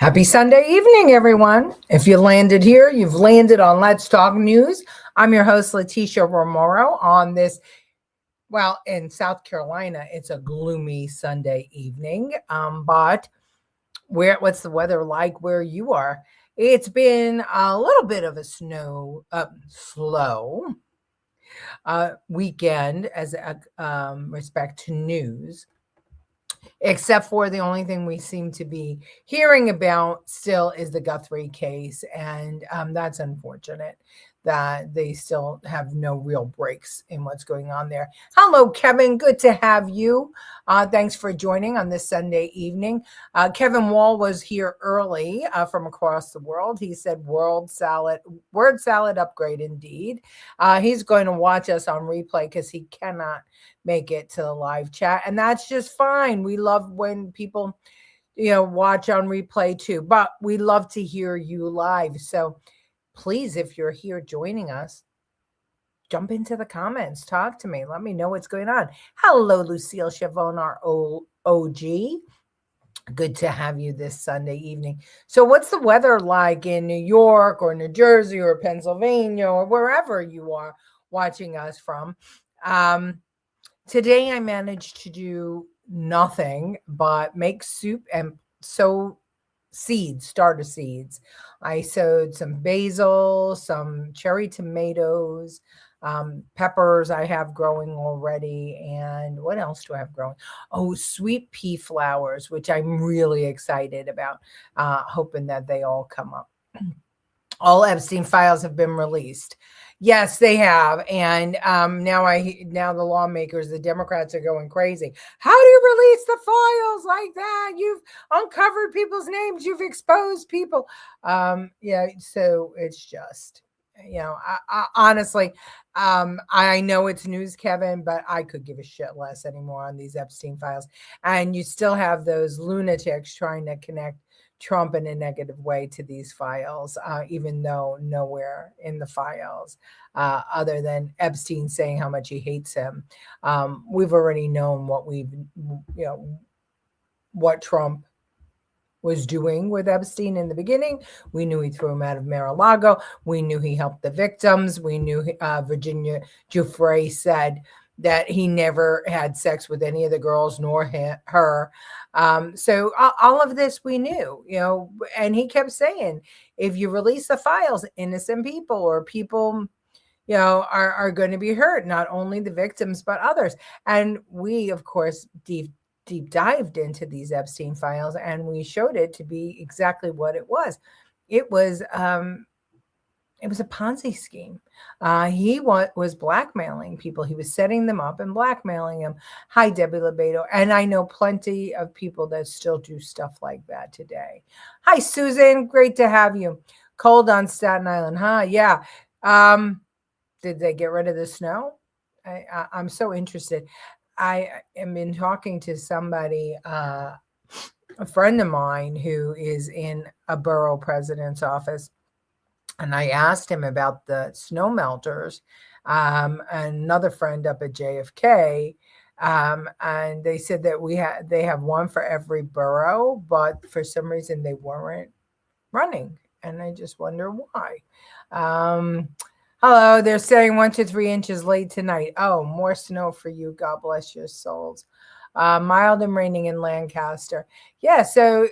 Happy Sunday evening, everyone. If you landed here, you've landed on Let's Talk News. I'm your host, Leticia Remauro, on this, well, in South Carolina, it's a gloomy Sunday evening. But what's the weather like where you are? It's been a little bit of a slow weekend as respect to news. Except for the only thing we seem to be hearing about still is the Guthrie case. And that's unfortunate that they still have no real breaks in what's going on there. Hello, Kevin. Good to have you. Thanks for joining on this Sunday evening. Kevin Wall was here early from across the world. He said word salad upgrade indeed. He's going to watch us on replay because he cannot make it to the live chat. And that's just fine. We love when people, watch on replay too, but we love to hear you live. So please, if you're here joining us, jump into the comments, talk to me, let me know what's going on. Hello, Lucille Chavon, our OG. Good to have you this Sunday evening. So what's the weather like in New York or New Jersey or Pennsylvania or wherever you are watching us from? Today I managed to do nothing but make soup and sow seeds, starter seeds. I sowed some basil, some cherry tomatoes, peppers I have growing already. And what else do I have growing? Oh, sweet pea flowers, which I'm really excited about, hoping that they all come up. All Epstein files have been released. Yes, they have. And now the lawmakers, the Democrats are going crazy. How do you release the files like that? You've uncovered people's names. You've exposed people. So it's just, I honestly, I know it's news, Kevin, but I could give a shit less anymore on these Epstein files. And you still have those lunatics trying to connect Trump in a negative way to these files, even though nowhere in the files, other than Epstein saying how much he hates him. We've already known what Trump was doing with Epstein in the beginning. We knew he threw him out of Mar-a-Lago. We knew he helped the victims. We knew Virginia Giuffre said that he never had sex with any of the girls nor her. So all of this we knew, and he kept saying, if you release the files, innocent people or people, are going to be hurt, not only the victims, but others. And we, of course, deep dived into these Epstein files, and we showed it to be exactly what it was. It was a Ponzi scheme. He was blackmailing people. He was setting them up and blackmailing them. Hi, Debbie Lebedo. And I know plenty of people that still do stuff like that today. Hi, Susan. Great to have you. Cold on Staten Island, huh? Yeah. Did they get rid of the snow? I'm so interested. I am been talking to somebody, a friend of mine who is in a borough president's office. And I asked him about the snow melters, another friend up at JFK, and they said that they have one for every borough, but for some reason they weren't running, and I just wonder why. Hello, they're saying 1 to 3 inches late tonight. Oh, more snow for you. God bless your souls. Mild and raining in Lancaster. Yeah, so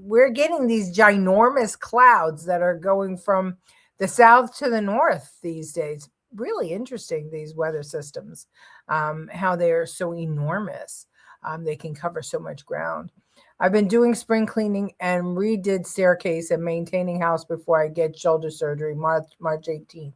we're getting these ginormous clouds that are going from the south to the north these days. Really interesting, these weather systems, how they are so enormous. They can cover so much ground. I've been doing spring cleaning and redid staircase and maintaining house before I get shoulder surgery, March 18th.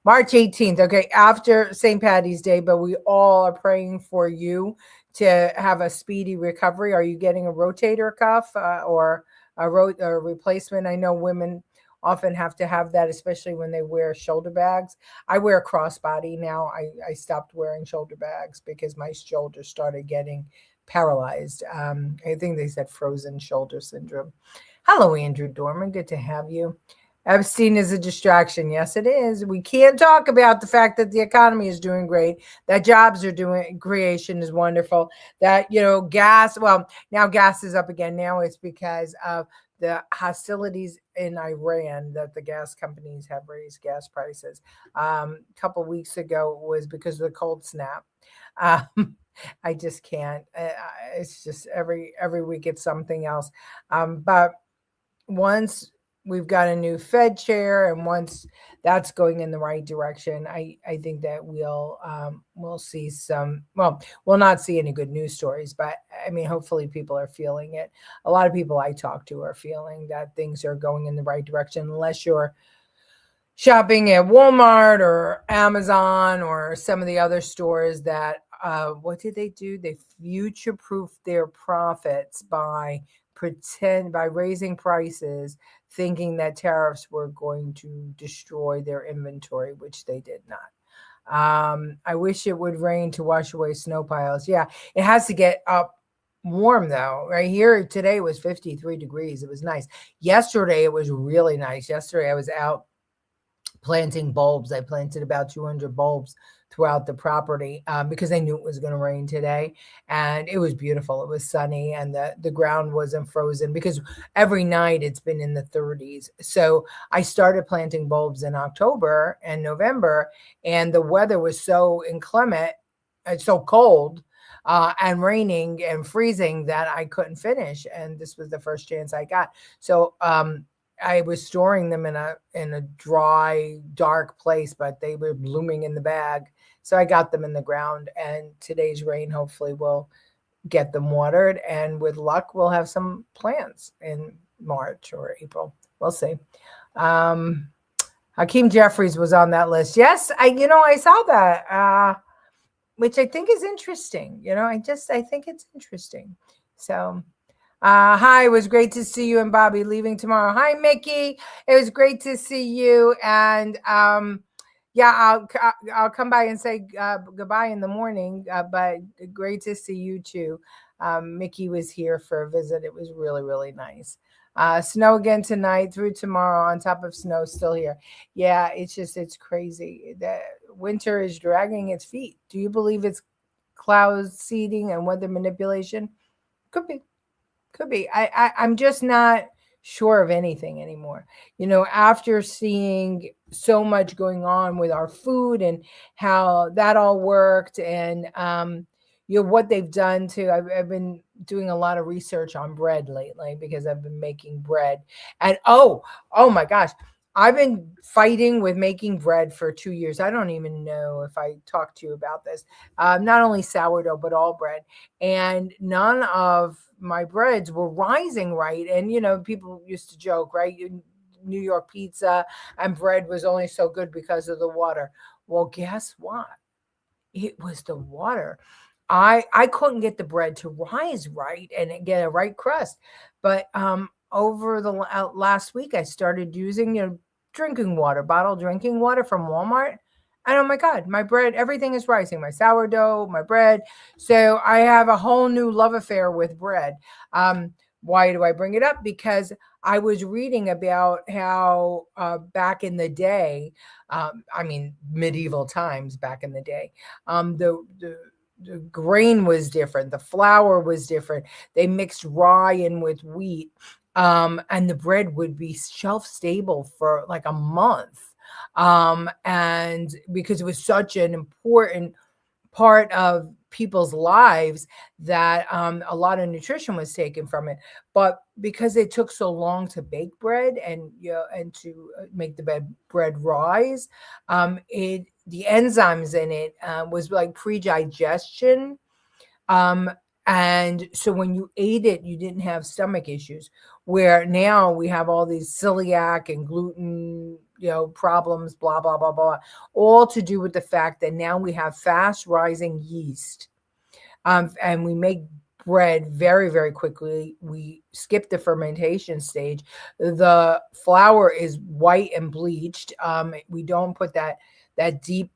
March 18th, okay, after St. Patty's Day, but we all are praying for you to have a speedy recovery. Are you getting a rotator cuff or a replacement? I know women often have to have that, especially when they wear shoulder bags. I wear a crossbody now. I stopped wearing shoulder bags because my shoulders started getting paralyzed. I think they said frozen shoulder syndrome. Hello, Andrew Dorman. Good to have you. Epstein is a distraction. Yes, it is. We can't talk about the fact that the economy is doing great, that jobs are doing, creation is wonderful, that, gas, well, now gas is up again. Now it's because of the hostilities in Iran, that the gas companies have raised gas prices. A couple weeks ago was because of the cold snap. Um, I just can't. It's just every week it's something else. But once we've got a new Fed chair, and once that's going in the right direction, I think that we'll see some. Well, we'll not see any good news stories, but I mean, hopefully people are feeling it. A lot of people I talk to are feeling that things are going in the right direction, unless you're shopping at Walmart or Amazon or some of the other stores that what did they do? They future-proofed their profits by raising prices, thinking that tariffs were going to destroy their inventory, which they did not. I wish it would rain to wash away snow piles. Yeah, it has to get up warm though. Right here today was 53 degrees. It was nice. Yesterday it was really nice. Yesterday I was out planting bulbs. I planted about 200 bulbs throughout the property because I knew it was going to rain today, and it was beautiful. It was sunny, and the ground wasn't frozen because every night it's been in the 30s. So I started planting bulbs in October and November, and the weather was so inclement and so cold and raining and freezing that I couldn't finish. And this was the first chance I got. So I was storing them in a dry, dark place, but they were blooming in the bag. So I got them in the ground, and today's rain hopefully will get them watered. And with luck, we'll have some plants in March or April. We'll see. Hakeem Jeffries was on that list. Yes, I saw that, which I think is interesting. I think it's interesting. So. Hi, it was great to see you and Bobby leaving tomorrow. Hi, Mickey. It was great to see you. And yeah, I'll come by and say goodbye in the morning, but great to see you too. Mickey was here for a visit. It was really, really nice. Snow again tonight through tomorrow, on top of snow still here. Yeah, it's crazy. The winter is dragging its feet. Do you believe it's cloud seeding and weather manipulation? Could be. Could be. I'm just not sure of anything anymore. After seeing so much going on with our food and how that all worked, and what they've done to. I've been doing a lot of research on bread lately because I've been making bread, and oh my gosh. I've been fighting with making bread for 2 years. I don't even know if I talked to you about this. Not only sourdough, but all bread. And none of my breads were rising right. And, people used to joke, right? New York pizza and bread was only so good because of the water. Well, guess what? It was the water. I couldn't get the bread to rise right and get a right crust. But over the last week, I started using, drinking water, bottled drinking water from Walmart. And oh my God, my bread, everything is rising. My sourdough, my bread. So I have a whole new love affair with bread. Why do I bring it up? Because I was reading about how back in the day, medieval times back in the day, the grain was different. The flour was different. They mixed rye in with wheat. And the bread would be shelf stable for like a month. And because it was such an important part of people's lives that a lot of nutrition was taken from it. But because it took so long to bake bread and to make the bread rise, the enzymes in it was like pre-digestion. And so when you ate it, you didn't have stomach issues, where now we have all these celiac and gluten, problems, blah, blah, blah, blah, all to do with the fact that now we have fast rising yeast. And we make bread very, very quickly. We skip the fermentation stage. The flour is white and bleached. We don't put that deep,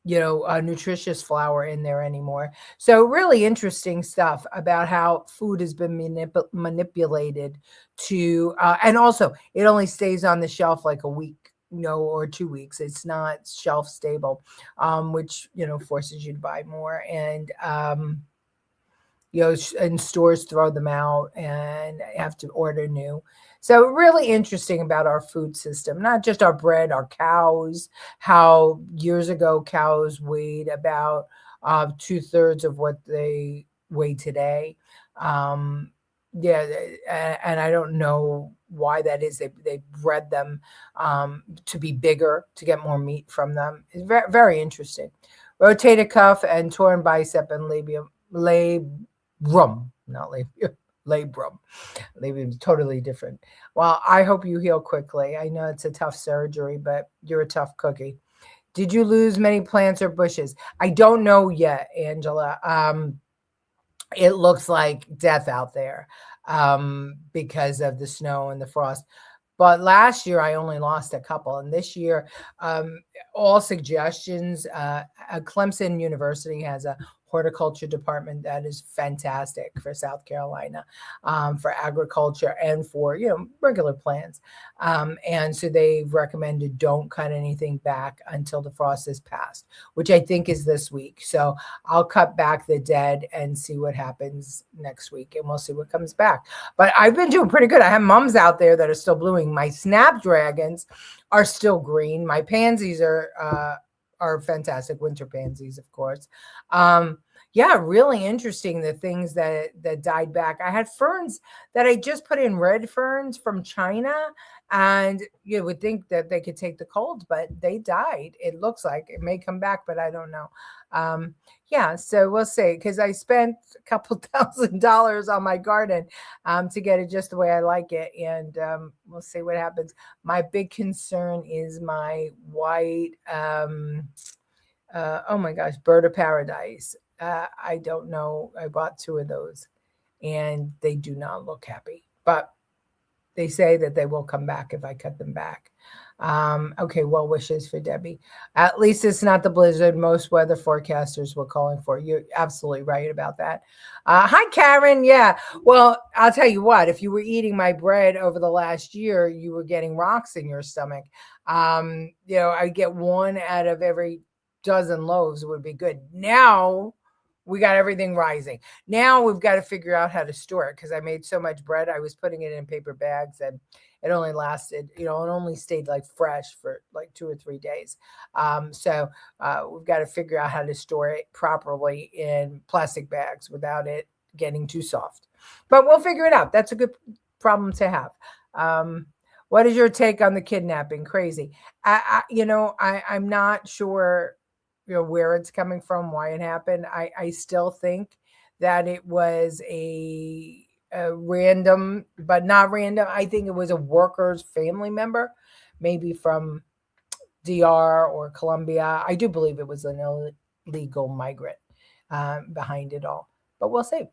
nutritious flour in there anymore. So really interesting stuff about how food has been manipulated to, and also it only stays on the shelf like a week, or 2 weeks. It's not shelf stable, which, forces you to buy more. And and stores throw them out and have to order new. So really interesting about our food system, not just our bread, our cows, how years ago cows weighed about 2/3 of what they weigh today. Um, yeah, and I don't know why that is. They bred them to be bigger, to get more meat from them. It's very, very interesting. Rotated cuff and torn bicep and labrum, not labrum, labrum. Labrum is totally different. Well, I hope you heal quickly. I know it's a tough surgery, but you're a tough cookie. Did you lose many plants or bushes? I don't know yet, Angela. It looks like death out there because of the snow and the frost. But last year, I only lost a couple. And this year, all suggestions, Clemson University has a horticulture department that is fantastic for South Carolina, for agriculture and for, regular plants. And so they've recommended don't cut anything back until the frost is passed, which I think is this week. So I'll cut back the dead and see what happens next week, and we'll see what comes back. But I've been doing pretty good. I have mums out there that are still blooming. My snapdragons are still green. My pansies are fantastic, winter pansies, of course. Yeah, really interesting, the things that died back. I had ferns that I just put in, red ferns from China, and you would think that they could take the cold, but they died. It looks like it may come back, but I don't know. Yeah, so we'll see, because I spent a couple $1,000s on my garden to get it just the way I like it, and we'll see what happens. My big concern is my white, oh my gosh, bird of paradise. I don't know. I bought 2 of those, and they do not look happy, but they say that they will come back if I cut them back. Okay, well wishes for Debbie. At least it's not the blizzard most weather forecasters were calling for. You're absolutely right about that. Hi, Karen. Yeah, well, I'll tell you what. If you were eating my bread over the last year, you were getting rocks in your stomach. I get 1 out of every dozen loaves would be good. Now we got everything rising. Now we've got to figure out how to store it, because I made so much bread. I was putting it in paper bags, and it only lasted, it only stayed like fresh for like 2 or 3 days. So we've got to figure out how to store it properly in plastic bags without it getting too soft. But we'll figure it out. That's a good problem to have. What is your take on the kidnapping? Crazy. I'm not sure where it's coming from, why it happened. I still think that it was a random, but not random. I think it was a worker's family member, maybe from DR or Colombia. I do believe it was an illegal migrant behind it all, but we'll see.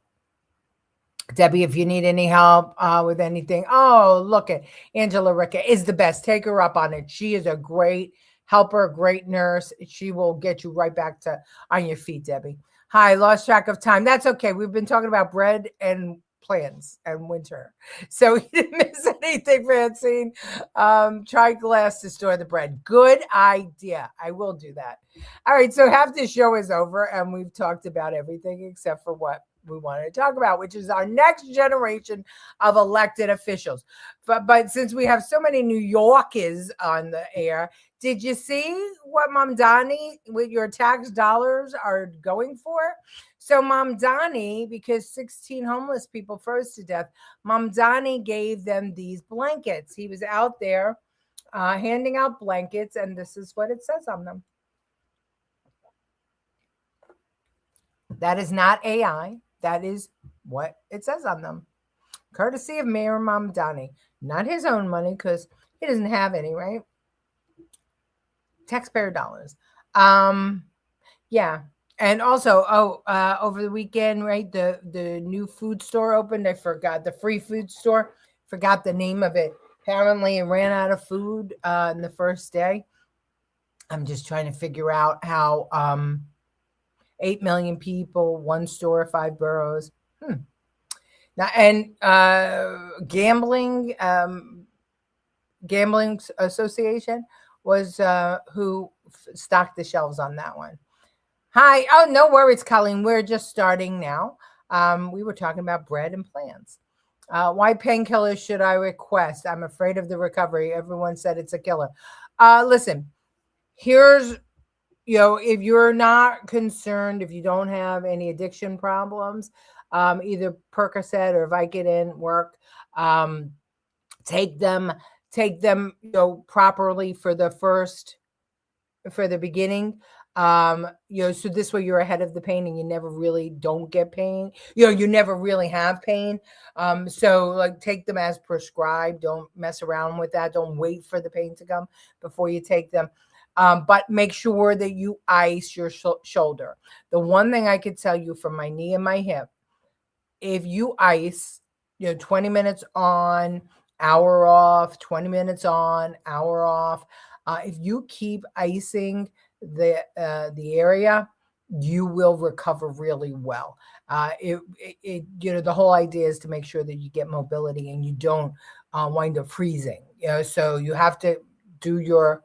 Debbie, if you need any help with anything, look at Angela Ricca is the best. Take her up on it. She is a great helper, great nurse. She will get you right back on your feet, Debbie. Hi, lost track of time. That's okay. We've been talking about bread and plants and winter, so you didn't miss anything, Francine. Try glass to store the bread. Good idea. I will do that. All right, so half the show is over, and we've talked about everything except for what we wanted to talk about, which is our next generation of elected officials. But since we have so many New Yorkers on the air, did you see what Mamdani with your tax dollars are going for? So Mamdani, because 16 homeless people froze to death, Mamdani gave them these blankets. He was out there handing out blankets, and this is what it says on them. That is not AI. That is what it says on them. Courtesy of Mayor Mamdani. Not his own money, because he doesn't have any, right? Taxpayer dollars. Yeah. And also, over the weekend, right, the new food store opened. I forgot, the free food store. Forgot the name of it. Apparently, it ran out of food in the first day. I'm just trying to figure out how 8 million people, 1 store, 5 boroughs. Now, and gambling association was who stocked the shelves on that one. Hi. Oh, no worries, Colleen. We're just starting now. We were talking about bread and plants. Why painkillers should I request? I'm afraid of the recovery. Everyone said it's a killer. Listen, here's, if you're not concerned, if you don't have any addiction problems, either Percocet or Vicodin work. Take them, properly for the beginning. So this way you're ahead of the pain and you never really don't get pain. You never really have pain. So like take them as prescribed. Don't mess around with that. Don't wait for the pain to come before you take them. But make sure that you ice your shoulder. The one thing I could tell you from my knee and my hip, if you ice, 20 minutes on, hour off, 20 minutes on, hour off. If you keep icing the area, you will recover really well. The whole idea is to make sure that you get mobility and you don't wind up freezing. So you have to do your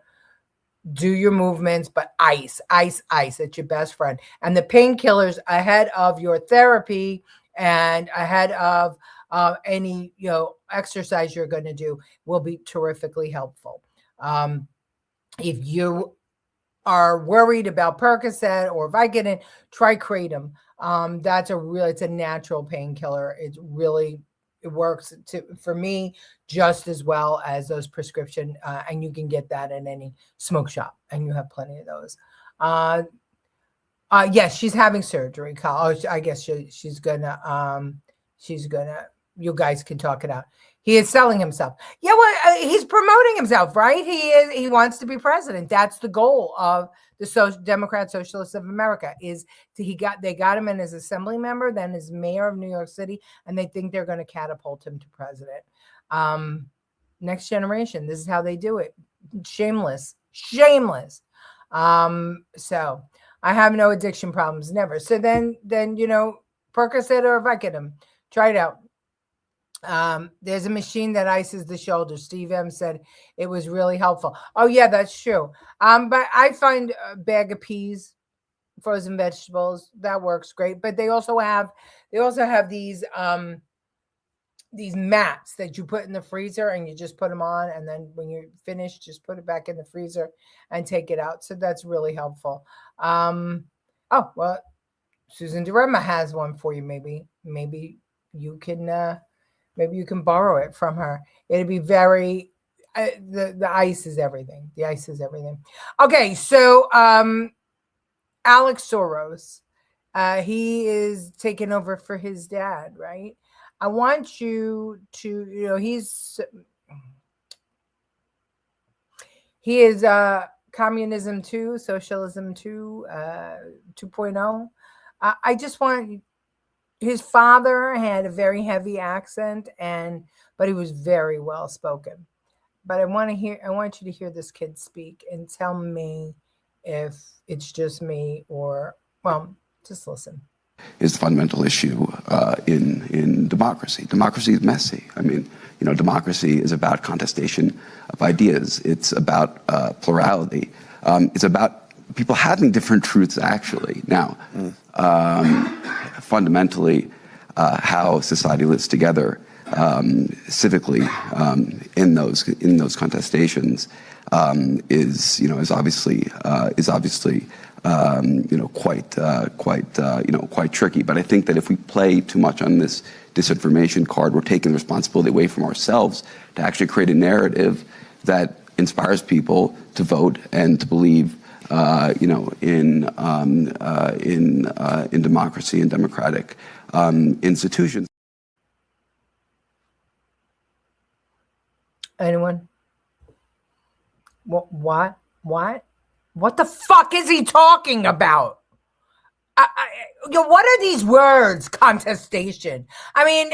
movements, but ice. It's your best friend. And the painkillers ahead of your therapy and ahead of any exercise you're going to do will be terrifically helpful. If you are worried about Percocet or Vicodin, try Kratom. It's a natural painkiller. It works for me just as well as those prescription, and you can get that in any smoke shop, and you have plenty of those. Yes, she's having surgery, Kyle. I guess she's gonna, you guys can talk it out. He is selling himself. Yeah, well, he's promoting himself, right? He wants to be president. That's the goal of the Democrat Socialists of America. They got him in as assembly member, then as mayor of New York City, and they think they're going to catapult him to president. Next generation. This is how they do it. Shameless. So I have no addiction problems, never. So then Percocet or Vicodin, try it out. There's a machine that ices the shoulder. Steve M said it was really helpful. Oh yeah, that's true. But I find a bag of peas, frozen vegetables, that works great. But they also have these mats that you put in the freezer and you just put them on, and then when you're finished, just put it back in the freezer and take it out. So that's really helpful. Oh well, Susan DeRema has one for you. Maybe you can. Maybe you can borrow it from her. It'd be very, the ice is everything. The ice is everything. Okay, so Alex Soros, he is taking over for his dad, right? I want you to, he is communism 2, socialism 2, 2.0. I just want his father had a very heavy accent, but he was very well spoken. But I want you to hear this kid speak and tell me if it's just me or, well, just listen. Is the fundamental issue in democracy. Democracy is messy. I mean, democracy is about contestation of ideas. It's about plurality. It's about people having different truths, actually. Now, fundamentally, how society lives together civically in those contestations is obviously quite tricky. But I think that if we play too much on this disinformation card, we're taking responsibility away from ourselves to actually create a narrative that inspires people to vote and to believe in democracy and democratic institutions. Anyone? What? What the fuck is he talking about? What are these words? Contestation. I mean,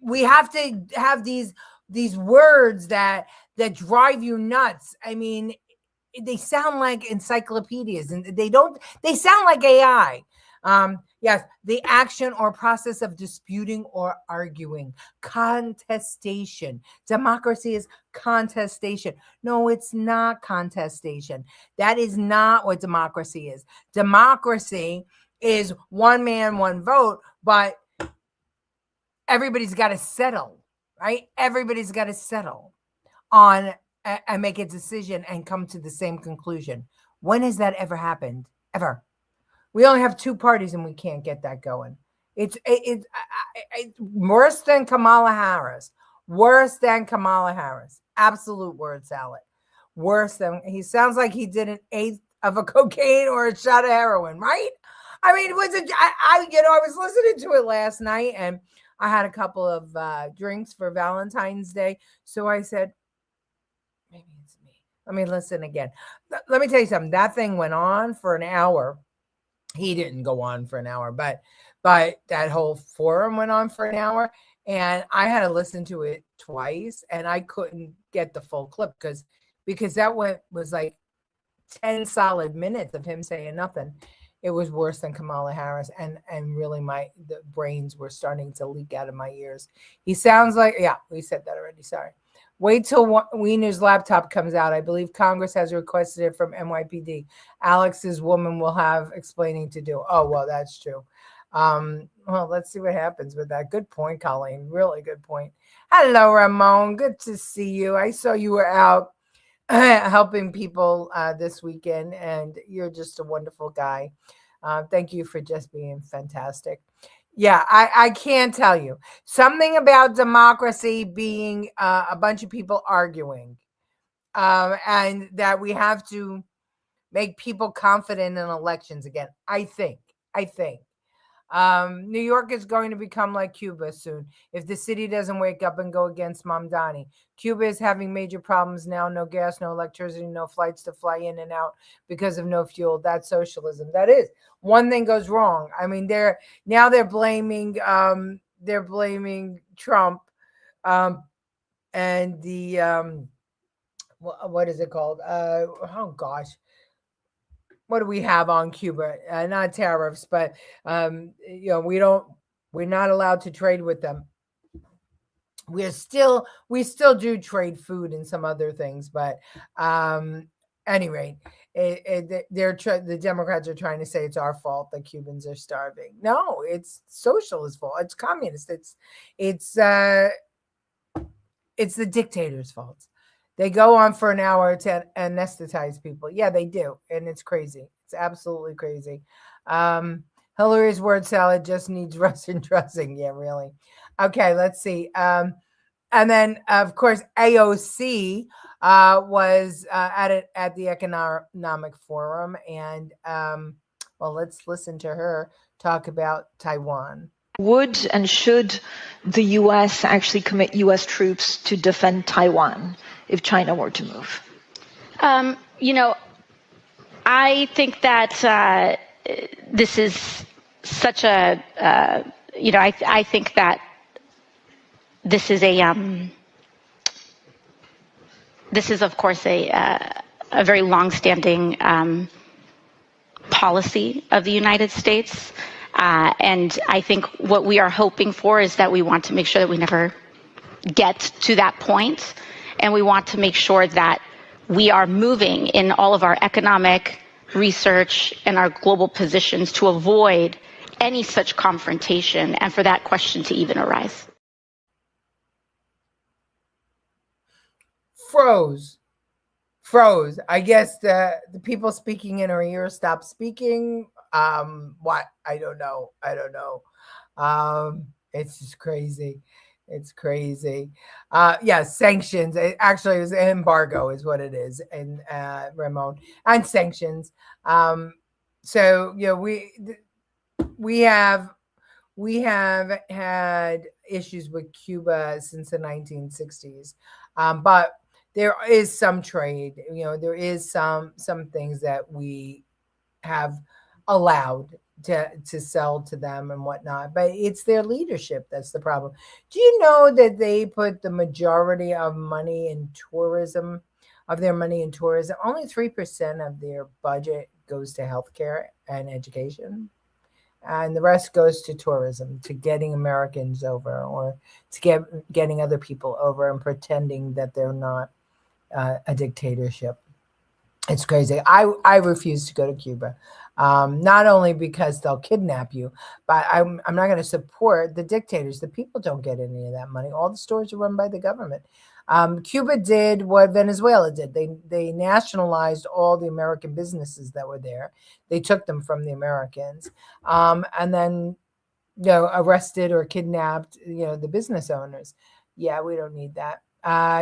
we have to have these words that drive you nuts. I mean, they sound like encyclopedias, and they sound like AI. Yes, the action or process of disputing or arguing. Contestation. Democracy is contestation. No, it's not contestation. That is not what democracy is. Democracy is one man, one vote, but everybody's got to settle, right? Everybody's got to settle on and make a decision and come to the same conclusion. When has that ever happened? Ever. We only have two parties and we can't get that going. It's worse than Kamala Harris. Worse than Kamala Harris. Absolute word salad. Worse than, he sounds like he did an eighth of a cocaine or a shot of heroin, right? I mean, it was I was listening to it last night and I had a couple of drinks for Valentine's Day. So I said, maybe it's me. Let me listen again. Let me tell you something. That thing went on for an hour. He didn't go on for an hour, but that whole forum went on for an hour, and I had to listen to it twice, and I couldn't get the full clip because that was like 10 solid minutes of him saying nothing. It was worse than Kamala Harris, and really the brains were starting to leak out of my ears. He sounds like, yeah, we said that already. Sorry. Wait till Wiener's laptop comes out. I believe Congress has requested it from NYPD. Alex's woman will have explaining to do. Oh, well, that's true. Well, let's see what happens with that. Good point, Colleen. Really good point. Hello, Ramon. Good to see you. I saw you were out helping people this weekend, and you're just a wonderful guy. Thank you for just being fantastic. Yeah, I can't tell you. Something about democracy being a bunch of people arguing, and that we have to make people confident in elections again. I think. New York is going to become like Cuba soon if the city doesn't wake up and go against Mamdani. Cuba is having major problems now. No gas, no electricity, no flights to fly in and out because of no fuel. That's socialism. That is. One thing goes wrong. I mean, they're blaming Trump and the what is it called? Oh gosh. What do we have on Cuba? Not tariffs, but we're not allowed to trade with them. We still do trade food and some other things, but anyway, the Democrats are trying to say it's our fault that Cubans are starving. No, it's socialist fault. It's communist. It's the dictator's fault. They go on for an hour to anesthetize people. Yeah, they do. And it's crazy. It's absolutely crazy. Hillary's word salad just needs Russian dressing. Yeah, really. Okay, let's see. And then, of course, AOC was at the Economic Forum. And, well, let's listen to her talk about Taiwan. Would and should the U.S. actually commit U.S. troops to defend Taiwan if China were to move? I think that this is such a, I think that this is of course a very longstanding policy of the United States. And I think what we are hoping for is that we want to make sure that we never get to that point. And we want to make sure that we are moving in all of our economic research and our global positions to avoid any such confrontation and for that question to even arise. Froze. I guess the people speaking in her ear stopped speaking. What? I don't know. It's just crazy. It's crazy. Yeah, sanctions. Actually, it was an embargo is what it is. And Ramon, and sanctions. So, we have had issues with Cuba since the 1960s. But there is some trade, there is some things that we have allowed to sell to them and whatnot, but it's their leadership that's the problem. Do you know that they put the majority of their money in tourism? Only 3% of their budget goes to healthcare and education. and the rest goes to tourism, to getting Americans over, or to getting other people over and pretending that they're not a dictatorship. It's crazy. I refuse to go to Cuba, not only because they'll kidnap you, but I'm not going to support the dictators. The people don't get any of that money. All the stores are run by the government. Cuba did what Venezuela did. They nationalized all the American businesses that were there. They took them from the Americans, and then arrested or kidnapped the business owners. Yeah, we don't need that.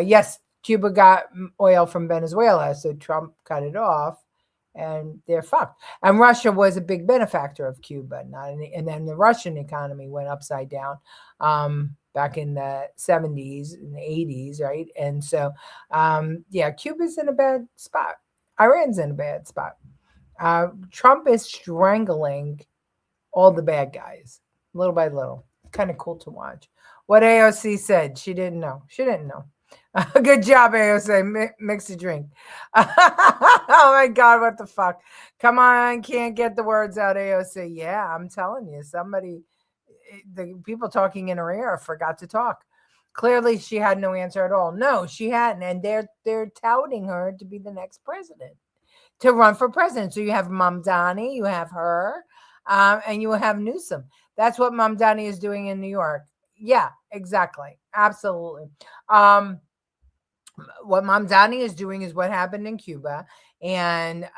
Yes, Cuba got oil from Venezuela, so Trump cut it off, and they're fucked. And Russia was a big benefactor of Cuba, and then the Russian economy went upside down back in the 70s and the 80s, right? And so, Cuba's in a bad spot. Iran's in a bad spot. Trump is strangling all the bad guys, little by little. Kind of cool to watch. What AOC said, she didn't know. Good job, AOC. Mix a drink. Oh my God, what the fuck? Come on, can't get the words out, AOC. Yeah, I'm telling you, the people talking in her ear forgot to talk. Clearly, she had no answer at all. No, she hadn't, and they're touting her to be the next president, to run for president. So you have Mamdani, you have her, and you have Newsom. That's what Mamdani is doing in New York. Yeah, exactly, absolutely. What Mamdani is doing is what happened in Cuba, and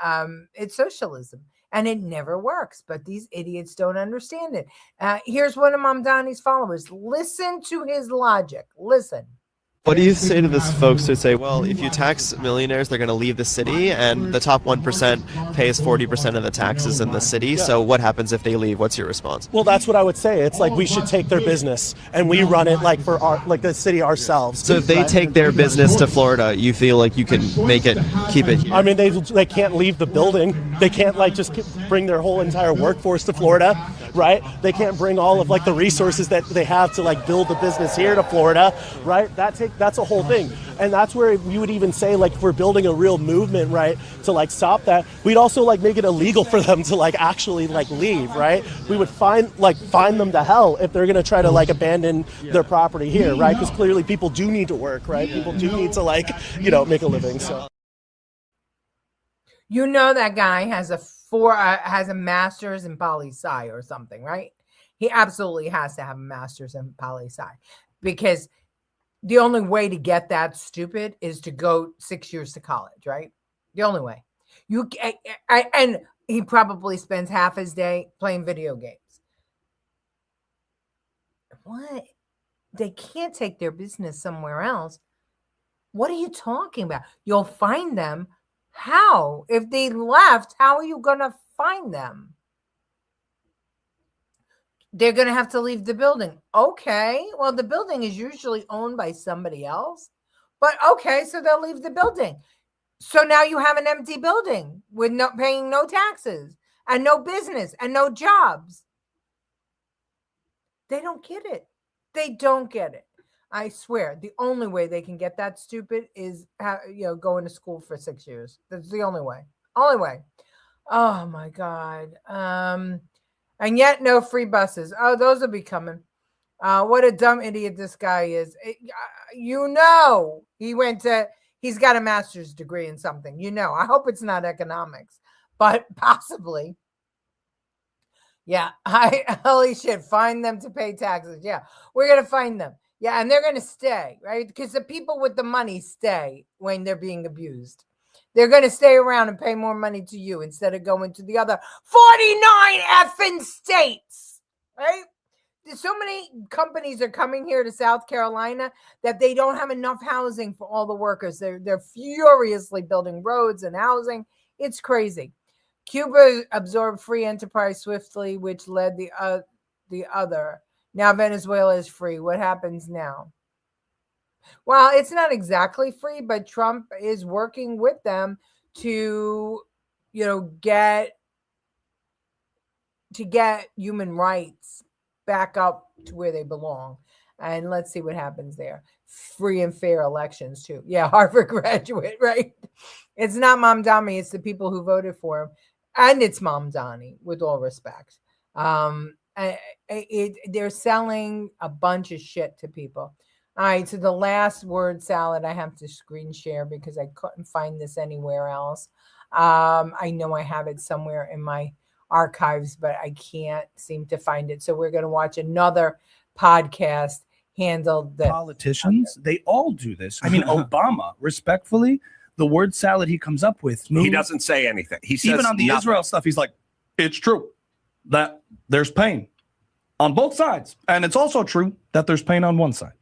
it's socialism, and it never works. But these idiots don't understand it. Here's one of Mamdani's followers. Listen to his logic. Listen. What do you say to those folks who say, well, if you tax millionaires, they're going to leave the city, and the top 1% pays 40% of the taxes in the city, so what happens if they leave? What's your response? Well, that's what I would say. It's like we should take their business, and we run it like for the city ourselves. So if they take their business to Florida, you feel like you can keep it here? I mean, they can't leave the building. They can't just bring their whole entire workforce to Florida, right? They can't bring all of the resources that they have to build the business here to Florida, right? That's a whole thing. And that's where we would even say, if we're building a real movement, right, to stop that, we'd also make it illegal for them to actually leave, right? We would fine them to hell if they're going to try to abandon their property here, right? Because clearly people do need to work, right? People do need to make a living. So that guy has a master's in poli-sci or something, right? He absolutely has to have a master's in poli-sci, because the only way to get that stupid is to go 6 years to college, right? The only way. And he probably spends half his day playing video games. What? They can't take their business somewhere else. What are you talking about? You'll find them. How? If they left, how are you going to find them? They're going to have to leave the building. Okay. Well, the building is usually owned by somebody else. But okay, so they'll leave the building. So now you have an empty building with paying no taxes and no business and no jobs. They don't get it. They don't get it. I swear, the only way they can get that stupid is going to school for 6 years. That's the only way. Only way. Oh my God. And yet no free buses. Oh, those will be coming. What a dumb idiot this guy is. He's got a master's degree in something. I hope it's not economics, but possibly. Yeah. Holy shit. Find them to pay taxes. Yeah. We're going to find them. Yeah. And they're going to stay, right? Because the people with the money stay when they're being abused. They're going to stay around and pay more money to you instead of going to the other 49 effing states, right? So many companies are coming here to South Carolina that they don't have enough housing for all the workers. They're furiously building roads and housing. It's crazy. Cuba absorbed free enterprise swiftly, which led the other. Now Venezuela is free. What happens now? Well, it's not exactly free, but Trump is working with them to, get human rights back up to where they belong. And let's see what happens there. Free and fair elections too. Yeah, Harvard graduate, right? It's not Mamdani, it's the people who voted for him. And it's Mamdani, with all respect. They're selling a bunch of shit to people. All right, so the last word salad I have to screen share because I couldn't find this anywhere else. I know I have it somewhere in my archives, but I can't seem to find it. So we're going to watch another podcast handled the politicians. They all do this. I mean, Obama, respectfully, the word salad he comes up with. He doesn't say anything. He says even on the nothing. Israel stuff, he's like, it's true that there's pain on both sides. And it's also true that there's pain on one side.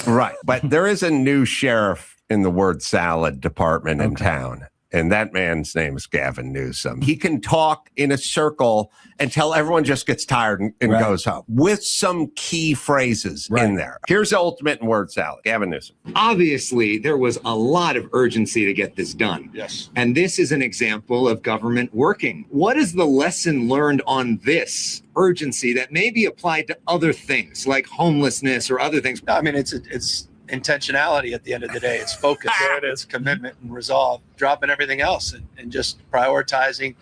Right. But there is a new sheriff in the word salad department in town. And that man's name is Gavin Newsom. He can talk in a circle until everyone just gets tired and goes home with some key phrases in there. Here's the ultimate in word salad. Gavin Newsom. Obviously, there was a lot of urgency to get this done. Yes. And this is an example of government working. What is the lesson learned on this urgency that may be applied to other things like homelessness or other things? I mean, it's intentionality at the end of the day. It's focus. There it is. Commitment and resolve. Dropping everything else and just prioritizing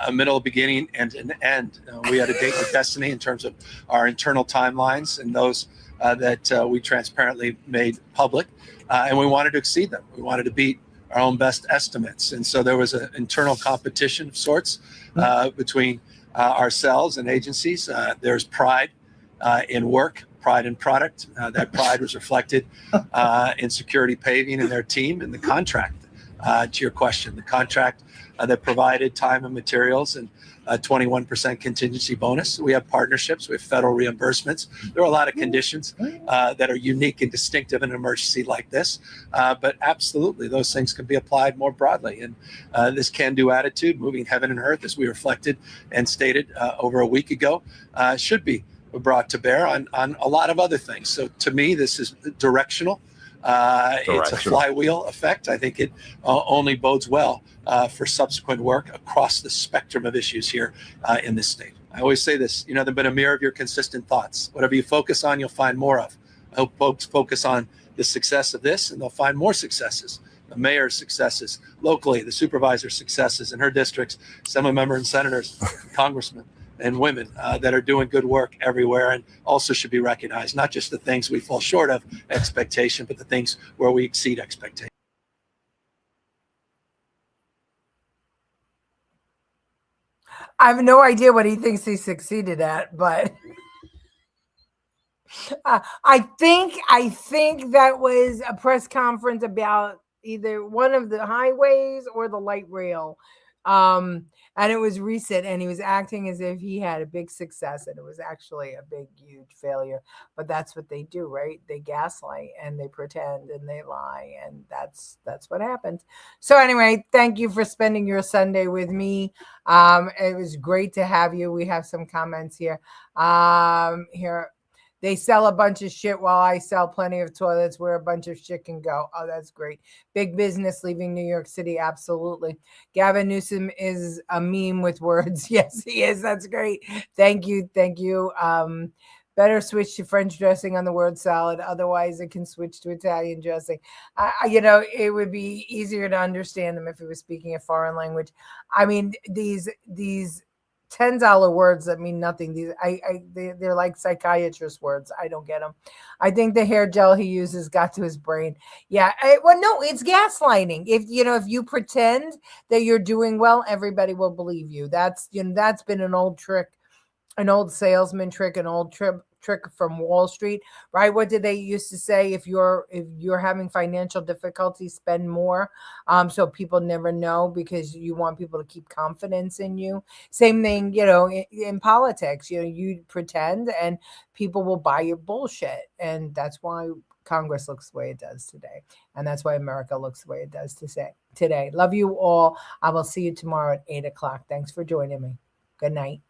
a middle, beginning, and an end. We had a date with destiny in terms of our internal timelines and those that we transparently made public. And we wanted to exceed them. We wanted to beat our own best estimates. And so there was an internal competition of sorts between ourselves and agencies. There's pride in work, pride in product. That pride was reflected in security paving and their team and the contract. To your question, the contract that provided time and materials and a 21% contingency bonus. We have partnerships, we have federal reimbursements. There are a lot of conditions that are unique and distinctive in an emergency like this. But absolutely, those things can be applied more broadly. And this can-do attitude, moving heaven and earth, as we reflected and stated over a week ago, should be brought to bear on a lot of other things. So to me, this is directional. It's a flywheel effect. I think it only bodes well for subsequent work across the spectrum of issues here in this state. I always say this, they've been a mirror of your consistent thoughts. Whatever you focus on, you'll find more of. I hope folks focus on the success of this and they'll find more successes. The mayor's successes locally, the supervisor's successes in her districts, assembly members and senators, congressmen and women that are doing good work everywhere and also should be recognized, not just the things we fall short of expectation, but the things where we exceed expectation. I have no idea what he thinks he succeeded at, but I think that was a press conference about either one of the highways or the light rail. And it was recent, and he was acting as if he had a big success, and it was actually a big, huge failure. But that's what they do, right? They gaslight and they pretend and they lie, and that's what happens. So anyway, thank you for spending your Sunday with me. It was great to have you. We have some comments here. They sell a bunch of shit while I sell plenty of toilets where a bunch of shit can go. Oh, that's great. Big business leaving New York City. Absolutely. Gavin Newsom is a meme with words. Yes, he is. That's great. Thank you. Thank you. Better switch to French dressing on the word salad. Otherwise, it can switch to Italian dressing. It would be easier to understand them if he was speaking a foreign language. I mean, these $10 words that mean nothing. They're like psychiatrist words. I don't get them. I think the hair gel he uses got to his brain. Yeah. No, it's gaslighting. If you pretend that you're doing well, everybody will believe you. That's been an old trick, an old salesman trick, an old trick from Wall Street, right? What did they used to say? If you're having financial difficulties, spend more. So people never know because you want people to keep confidence in you. Same thing, in politics, you pretend and people will buy your bullshit. And that's why Congress looks the way it does today. And that's why America looks the way it does today. Love you all. I will see you tomorrow at 8:00. Thanks for joining me. Good night.